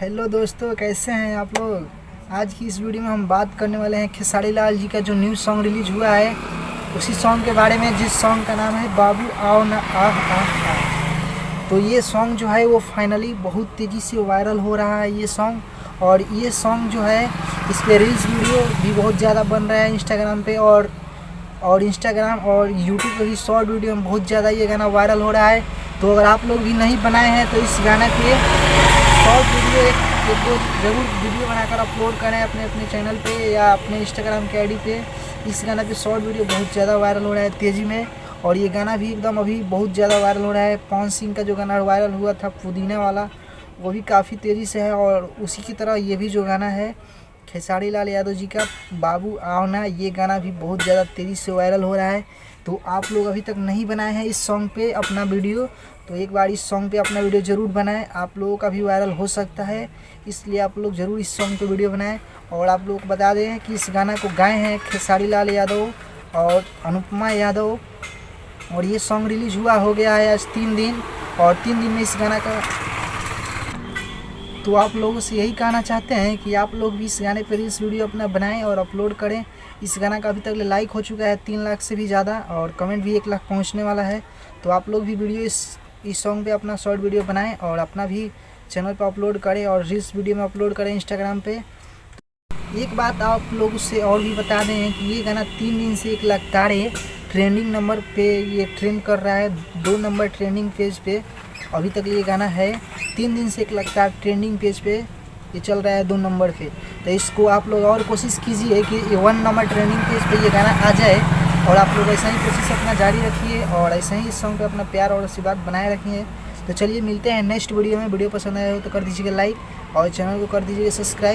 Hello दोस्तों, कैसे हैं आप लोग। आज की इस वीडियो में हम बात करने वाले हैं खेसारी लाल जी का जो न्यू सॉन्ग रिलीज हुआ है उसी सॉन्ग के बारे में, जिस सॉन्ग का नाम है बाबू आओ ना आह आह आह। तो ये सॉन्ग जो है वो फाइनली बहुत तेज़ी से वायरल हो रहा है ये सॉन्ग। और ये सॉन्ग जो है इस पर रील्स वीडियो भी बहुत ज़्यादा बन रहा है इंस्टाग्राम पे, और इंस्टाग्राम और यूट्यूब पे भी शॉर्ट वीडियो में बहुत ज़्यादा ये गाना वायरल हो रहा है। तो अगर आप लोग भी नहीं बनाए हैं तो इस गाना के शॉर्ट वीडियो एक दो ज़रूर वीडियो बनाकर अपलोड करें अपने अपने चैनल पे या अपने इंस्टाग्राम के आईडी पे। इस गाना पे शॉर्ट वीडियो बहुत ज़्यादा वायरल हो रहा है तेज़ी में, और ये गाना भी एकदम अभी बहुत ज़्यादा वायरल हो रहा है। पवन सिंह का जो गाना वायरल हुआ था पुदीना वाला, वो भी काफ़ी तेज़ी से है। और उसी की तरह ये भी जो गाना है खेसारी लाल यादव जी का बाबू आओ ना, ये गाना भी बहुत ज़्यादा तेज़ी से वायरल हो रहा है। तो आप लोग अभी तक नहीं बनाए हैं इस सॉन्ग पे अपना वीडियो, तो एक बार इस सॉन्ग पे अपना वीडियो ज़रूर बनाएं। आप लोगों का भी वायरल हो सकता है, इसलिए आप लोग ज़रूर इस सॉन्ग पे वीडियो बनाएं। और आप लोग को बता दें कि इस गाना को गाए हैं खेसारी लाल यादव और अनुपमा यादव। और ये सॉन्ग रिलीज़ हुआ हो गया है आज 3 दिन, और 3 दिन में इस गाना का, तो आप लोगों से यही कहना चाहते हैं कि आप लोग भी इस गाने पर रील्स वीडियो अपना बनाएं और अपलोड करें। इस गाना का अभी तक लाइक हो चुका है 3 लाख से भी ज़्यादा, और कमेंट भी 1 लाख पहुंचने वाला है। तो आप लोग भी वीडियो इस सॉन्ग पे अपना शॉर्ट वीडियो बनाएं और अपना भी चैनल पर अपलोड करें और रील्स वीडियो में अपलोड करें इंस्टाग्राम पे। एक बात आप लोग से और भी बता दें कि ये गाना 3 दिन से 1 लाख तारे ट्रेंडिंग नंबर पे ये ट्रेंड कर रहा है, 2 नंबर ट्रेंडिंग पेज पे अभी तक ये गाना है। 3 दिन से 1 लाख तारे ट्रेंडिंग पेज पे ये चल रहा है 2 नंबर पे। तो इसको आप लोग और कोशिश कीजिए कि 1 नंबर ट्रेंडिंग पेज पे ये गाना आ जाए, और आप लोग ऐसा ही कोशिश अपना जारी रखिए और ऐसे ही इस सॉन्ग पे अपना प्यार और आशीर्वाद बनाए रखिए। तो चलिए मिलते हैं नेक्स्ट वीडियो में। वीडियो पसंद आया हो तो कर दीजिएगा लाइक और चैनल को कर दीजिएगा सब्सक्राइब।